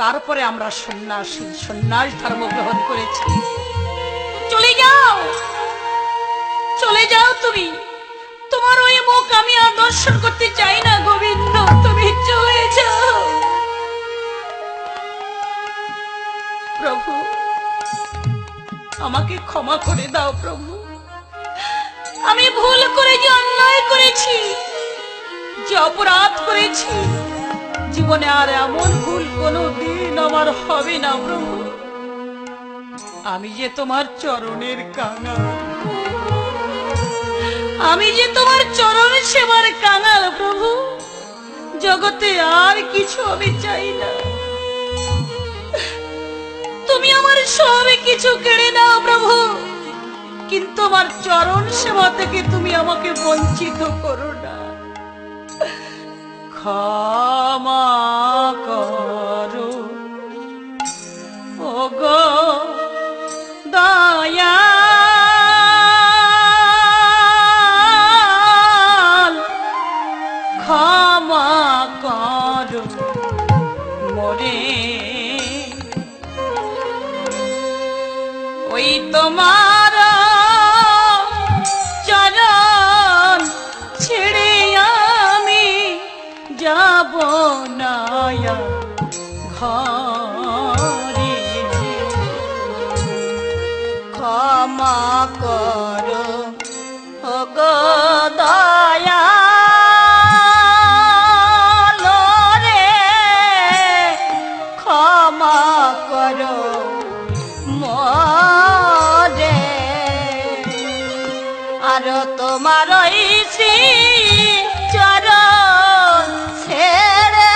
তারপরে আমরা সন্ন্যাস ধর্ম গ্রহণ করেছি। চলে যাও, চলে যাও তুমি। তোমার ওই মুখ আমি আর দর্শন করতে চাই না গোবিন্দ, তুমি চলে যাও। প্রভু আমাকে ক্ষমা করে দাও প্রভু, আমি ভুল করে যে অন্যায় করেছি, যে অপরাধ করেছি, জীবনে আর এমন ভুল কোনোদিন আমার হবে না প্রভু। আমি যে তোমার চরণের কাঙাল, আমি যে তোমার চরণ সেবার কাঙাল প্রভু, জগতে আর কিছু আমি চাই না। তুমি আমার সব কিছু কেড়ে নাও প্রভু, কিন্তু আমার চরণ সেবা থেকে তুমি আমাকে বঞ্চিত করো না। ক্ষমা করো ওগো দয়াল, ক্ষমা করো মোরে। ওই তোমার চরণ ছেড়ে আমি যাব না ঘরে। ক্ষমা করো ওগো দয়াল রে, ক্ষমা করো মোরে। আর তোমার শ্রী চরণ ছেড়ে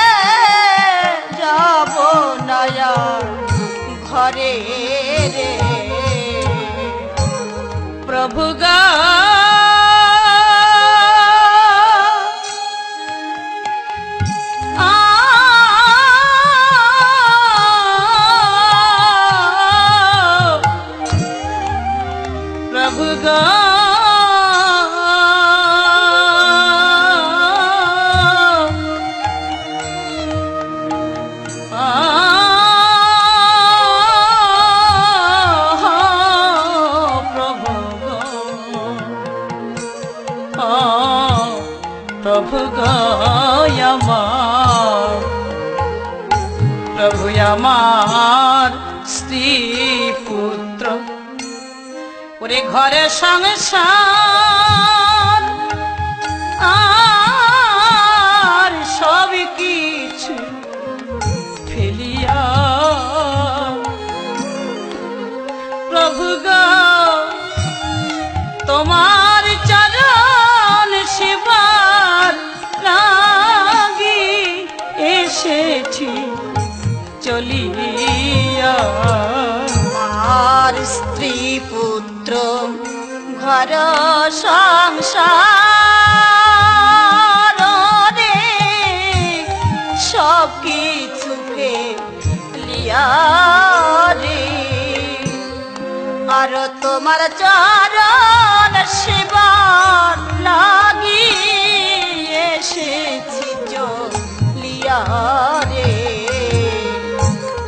যাব না ঘরে রে। প্রভু গো প্রভু গো প্রভু আমার, প্রভু আমার স্ত্রী পুত্র ওরে ঘরে সংসার আর সব কিছু ফেলিয়া প্রভু গো তোমার চরণ সেবার লাগি এসেছি চলিয়া। আর স্ত্রী পুত্র ঘর সংসার রে সব কিছু ফেলিয়া রে। আর তোমার চরণ সেবার লাগি এসেছি চলিয়া রে।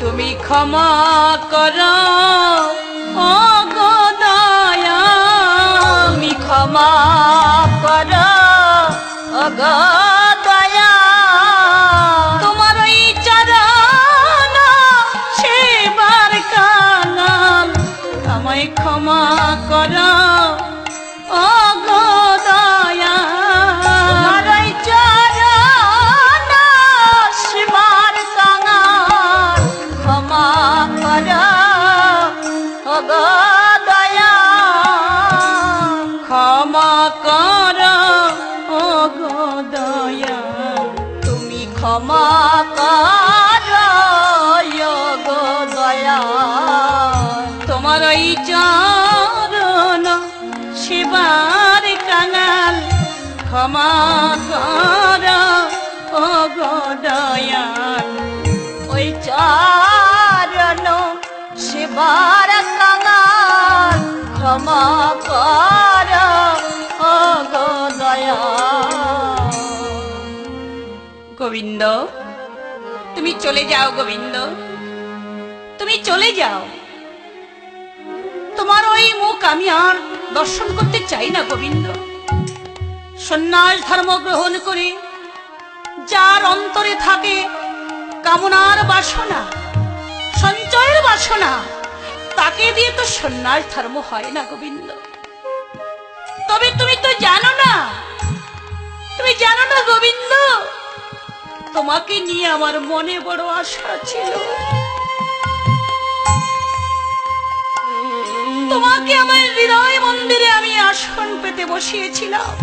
তুমি ক্ষমা করো ওগো দয়াল, তুমি ক্ষমা করো ওগো দয়াল। তোমার ওই চরণ সেবার কাঙাল, আমায় ক্ষমা করো ওগো দয়াল। তোমার ওই চরণ সেবার কাঙাল, ক্ষমা করো ওগো দয়াল। ক্ষমা করো ওগো দয়াল, তুমি ক্ষমা করো ওগো দয়াল। তোমার ওই চরণ সেবার কাঙাল, ক্ষমা করো ওগো দয়াল। ওই চরণ সেবার কাঙাল, ক্ষমা করো ওগো দয়াল। গোবিন্দ তুমি চলে যাও গোবিন্দ, তুমি চলে যাও। তোমার ওই মুখ আমি আর দর্শন করতে চাই না গোবিন্দ। সন্ন্যাস ধর্ম গ্রহণ করে যার অন্তরে থাকে কামনার বাসনা, সঞ্চয়ের বাসনা, তাকে দিয়ে তো সন্ন্যাস ধর্ম হয় না গোবিন্দ। তবে তুমি তো জানো না, তুমি জানো না গোবিন্দ, তোমাকে নিয়ে আমার মনে বড় আশা ছিল। তোমাকে আমার হৃদয় মন্দিরে আমি আসন পেতে বসিয়েছিলাম,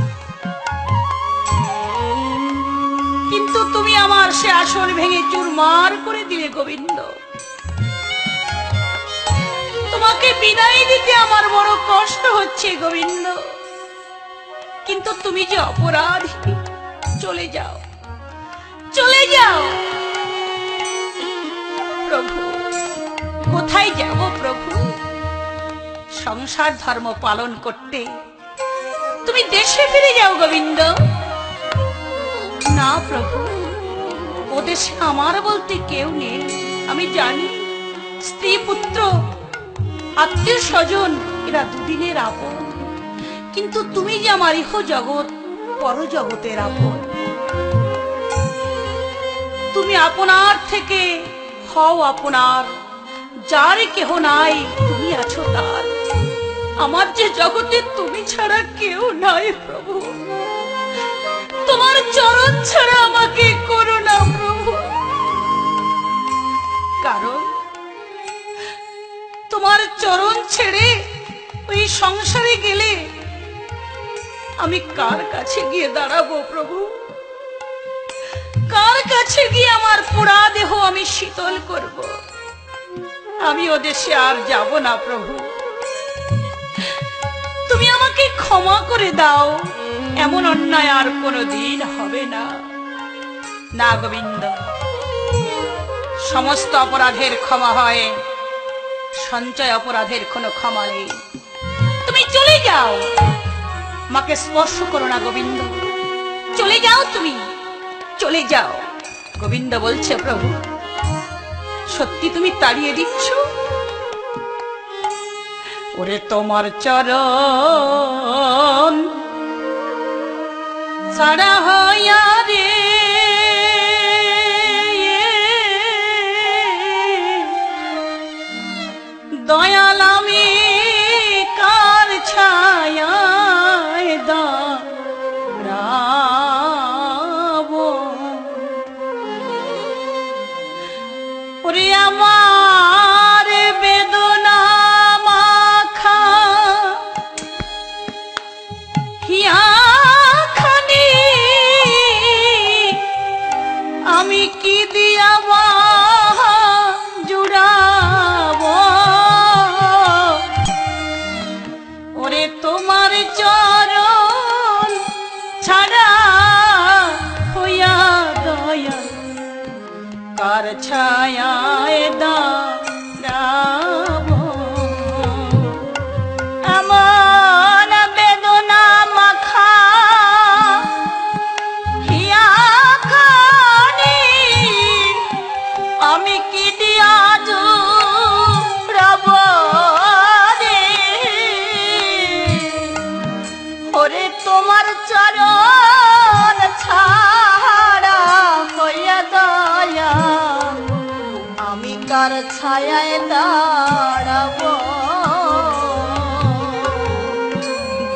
কিন্তু তুমি আমার সে আসন ভেঙে চুরমার করে দিলে গোবিন্দ। তোমাকে বিদায় দিতে আমার বড় কষ্ট হচ্ছে গোবিন্দ, কিন্তু তুমি যে অপরাধী, চলে যাও, চলে যাও। প্রভু, কোথায় যাব প্রভু? সংসার ধর্ম পালন করতে তুমি দেশে ফিরে যাও গোবিন্দ। না প্রভু, ও দেশে আমার বলতে কেউ নেই। আমি জানি স্ত্রী পুত্র আত্মীয় স্বজন এরা দুদিনের আপন, কিন্তু তুমি যে আমার ইহ জগৎ পরজগতের আপন। তুমি আপনার থেকে হও আপনার, যার কেহ নাই তুমি আছো তার। আমার যে জগতে তুমি ছাড়া কেউ নাই প্রভু, তোমার চরণ ছাড়া আমাকে করো না প্রভু। কারণ তোমার চরণ ছেড়ে ওই সংসারে গেলে আমি কার কাছে গিয়ে দাঁড়াবো প্রভু? কার কাছে গিয়ে আমার পোড়া দেহ আমি শীতল করব? আমি ও দেশে আর যাব না প্রভু। তুমি আমাকে ক্ষমা করে দাও, এমন অন্যায় আর কোনোদিন হবে না। না গোবিন্দ, সমস্ত অপরাধের ক্ষমা হয়, সঞ্চয় অপরাধের কোনো ক্ষমা নেই। তুমি চলে যাও, মাকে স্পর্শ করো না গোবিন্দ। চলে যাও, তুমি চলে যাও। গোবিন্দ বলছে, প্রভু সত্যি তুমি তাড়িয়ে দিচ্ছ? ওরে তোমার চরণ ছাড়া হইয়া রে দয়াল আমি কার ছায়ায় দাঁড়াবো? ওরে আমার বেদনা মাখা হিয়াখানি আমি কি দিয়া জুড়াবো? ওরে তোমার চরণ ছাড়া হইয়া দয়া কার ছায়ায় দাঁড়াবো? এমন বেদনা মাখা হিয়াখানি আমি কি দিয়া জুড়াবো রে? ওরে তোমার চরণ ছাড়া হইয়া দয়া আমি কার ছায়ায় দাঁড়াবো?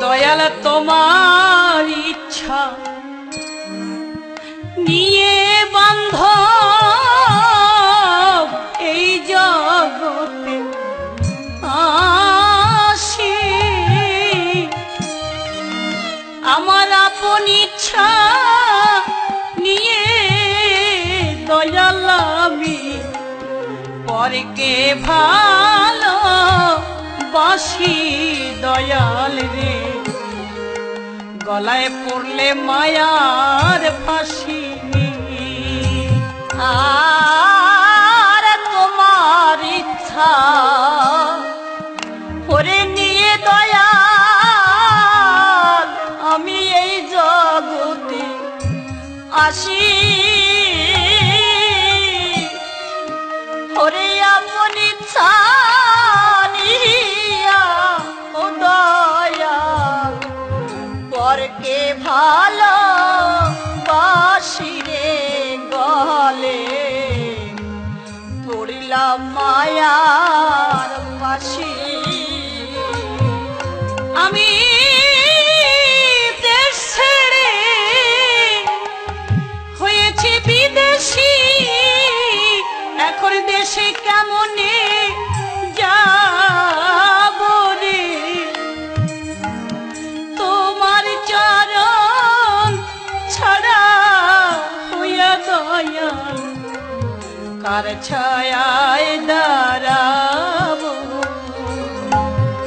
দয়াল তোমার ইচ্ছা নিয়ে বান্ধ এই জগতে আসি, আমার আপন ইচ্ছা নিয়ে দয়াল আমি পরকে ভালো বাসি। দয়াল রে গলায় পড়লে মায়ার ফাঁসি, আর তোমার ইচ্ছা করে নিয়ে দয়াল আমি এই জগতে আসি। রইলাম মায়ার পাশে। আমি দেশ ছেড়ে হয়েছি বিদেশি, এখন দেশে কেমনে যাব রে। তোমার চরণ ছাড়া হইয়া দয়াল কার ছায়ায় দাঁড়াবো।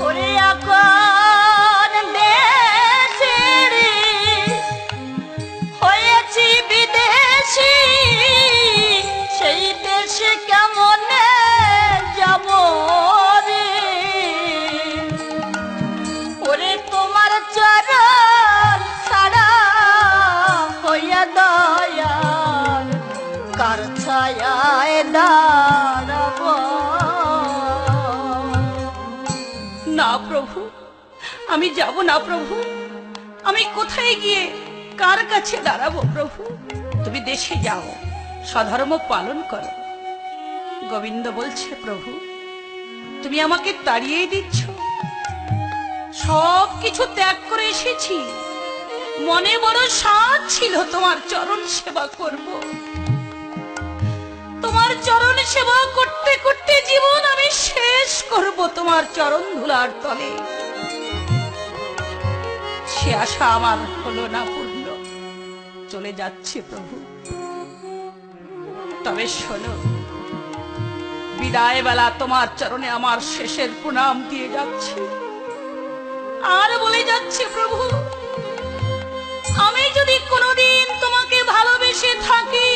ওরে এখন দেশে রে হয়েছি বিদেশি, সেই দেশে কেমনে যাব রে। ওরে তোমার চরণ ছাড়া হইয়া দয়াল কার ছায়ায় দাঁড়াবো। না প্রভু, আমি যাব না প্রভু। আমি কোথায় গিয়ে কার কাছে দাঁড়াবো প্রভু? তুমি দেশে যাও, স্বধর্ম পালন করো। গোবিন্দ বলছে, প্রভু তুমি আমাকে তাড়িয়ে দিচ্ছ। সব কিছু ত্যাগ করে এসেছি, মনে বড় সাধ ছিল তোমার চরণ সেবা করব। তোমার চরণ সেবা করতে করতে জীবন আমি শেষ করব তোমার চরণ ধুলার তলে। সে আশা আমার হলো না পূর্ণ, চলে যাচ্ছে প্রভু। তবে শোনো, বিদায় বেলা তোমার চরণে আমার শেষের প্রণাম দিয়ে যাচ্ছি, আর বলে যাচ্ছে, প্রভু আমি যদি কোনোদিন তোমাকে ভালোবেসে থাকি,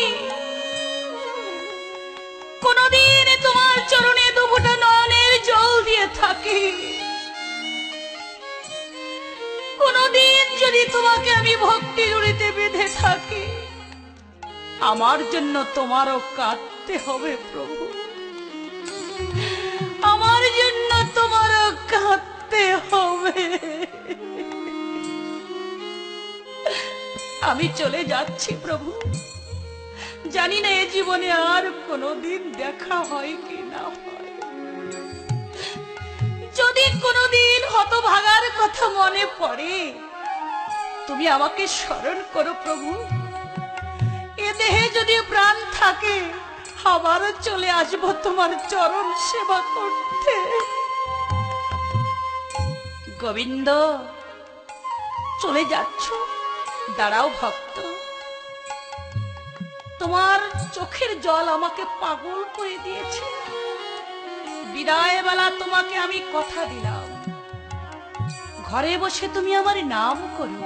কোনদিন তোমার চরণে দুফোঁটা নয়নের জল দিয়ে থাকি, কোনদিন যদি তোমাকে আমি ভক্তি জড়িতে বেঁধে থাকি, আমার জন্য তোমারও কাঁদতে হবে প্রভু। আমার জন্য তোমারও কাঁদতে হবে। আমি চলে যাচ্ছি প্রভু, জানি না এ জীবনে আর কোনোদিন দেখা হয় কি না হয়। যদি কোনোদিন হতভাগার কথা মনে পড়ে, তুমি আমাকে স্মরণ করো প্রভু। এ দেহে যদি প্রাণ থাকে, আবারও চলে আসবো তোমার চরণ সেবা করতে। গোবিন্দ চলে যাচ্ছ, দাঁড়াও ভক্ত। তোমার চোখের জল আমাকে পাগল করে দিয়েছে। বিদায় বেলা তোমাকে আমি কথা দিলাম, ঘরে বসে তুমি আমার নাম করো।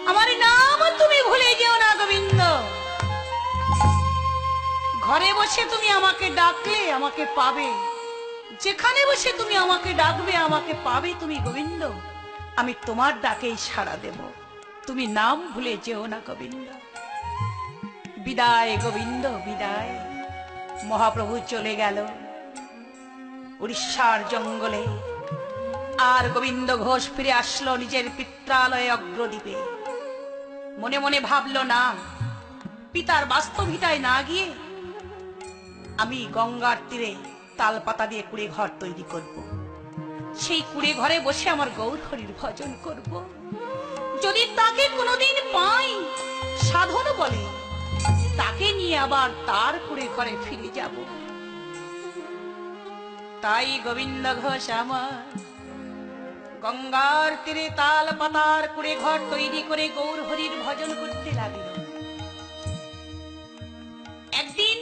আমার নাম তুমি ভুলে যেও না গোবিন্দ। ঘরে বসে তুমি আমাকে ডাকলে আমাকে পাবে, যেখানে বসে তুমি আমাকে ডাকবে আমাকে পাবে তুমি গোবিন্দ। আমি তোমার ডাকেই সাড়া দেব, তুমি নাম ভুলে যেও না গোবিন্দ। বিদায় গোবিন্দ বিদায়। মহাপ্রভু চলে গেল উড়িষ্যার জঙ্গলে, আর গোবিন্দ ঘোষ ফিরে আসলো নিজের পিত্রালয়ে অগ্রদ্বীপে। মনে মনে ভাবলো, না, পিতার বাস্তবিতায় না গিয়ে আমি গঙ্গার তীরে তাল পাতা দিয়ে কুড়ে ঘর তৈরি করব। সেই কুড়ে ঘরে বসে আমার গৌর হরির ভজন করব। যদি তাকে কোনোদিন পাই সাধন বলে, তাকে নিয়ে আবার তার কুড়ে ঘরে ফিরে যাব। তাই গোবিন্দ ঘোষ আমার গঙ্গার তীরে তাল পাতার কুড়ে ঘর তৈরি করে গৌর হরির ভজন করতে লাগল। একদিন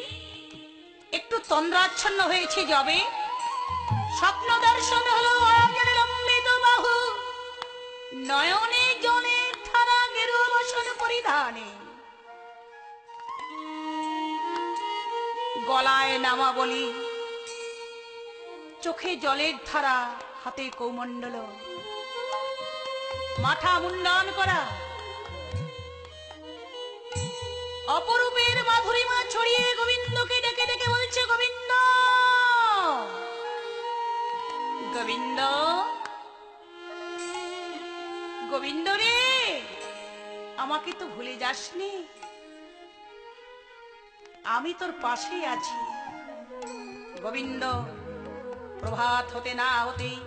একটু তন্দ্রাচ্ছন্ন হয়েছে যবে, স্বপ্ন দর্শন হলো অরাজের লম্বিত বাহু, নয়নে জলের ধারা গেরুয়া বসন পরিধানে, গলায় নামা বলি, চোখে জলের ধারা, হাতে কৌমণ্ডল, মাথা মুন্ডন করা, অপরূপের মাধুরীমা ছড়িয়ে গোবিন্দকে ডেকে ডেকে বলছে, গোবিন্দ গোবিন্দ গোবিন্দ রে, আমাকে তো ভুলে যাসনি, আমি তোর পাশেই আছি। গোবিন্দ প্রভাত হতে না হতেই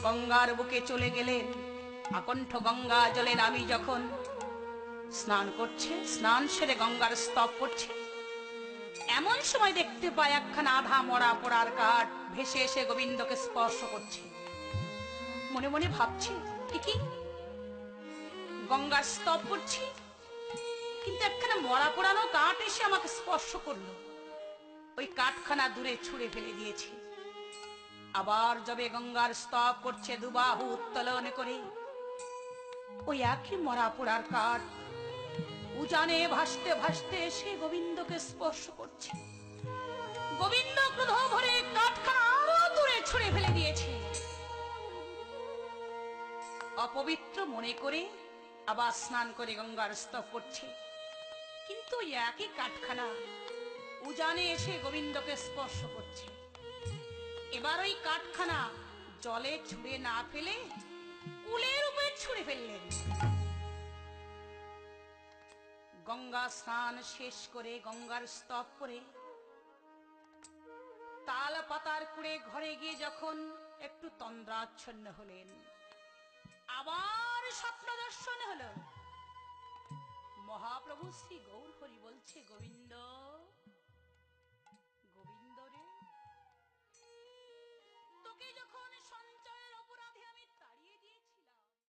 গঙ্গার বুকে চলে গেলেন। আকণ্ঠ গঙ্গা জলে নামি যখন স্নান করছে, স্নান সেরে গঙ্গার স্তব করছে, এমন সময় দেখতে পায় একখানা আধা মরা পোড়ার কাঠ ভেসে এসে গোবিন্দকে স্পর্শ করছে। মনে মনে ভাবছে, কি গঙ্গার স্তব করছি, কিন্তু একখানা মরা পোড়ানো কাঠ এসে আমাকে স্পর্শ করলো। ওই কাঠখানা দূরে ছুঁড়ে ফেলে দিয়েছে। আবার যবে গঙ্গার স্তব করছে দুবাহু উত্তোলন করে, ওই একই মরা পোড়ার কাঠ উজানে ভাসতে ভাসতে এসে গোবিন্দকে স্পর্শ করছে। গোবিন্দ ক্রোধ ভরে কাঠখানা আরো দূরে ছুঁড়ে ফেলে দিয়েছে। অপবিত্র মনে করে আবার স্নান করে গঙ্গার স্তব করছে, কিন্তু ওই একই কাঠখানা উজানে এসে গোবিন্দকে স্পর্শ করছে। এবার ওই কাঠখানা জলে ছুঁড়ে না ফেলে কুলের উপরে ছুঁড়ে ফেললেন। গঙ্গা স্নান শেষ করে গঙ্গার স্তব করে তাল পাতার কুড়ে ঘরে গিয়ে যখন একটু তন্দ্রাচ্ছন্ন হলেন, আবার স্বপ্ন দর্শন হলো। মহাপ্রভু শ্রী গৌর হরি বলছে, গোবিন্দ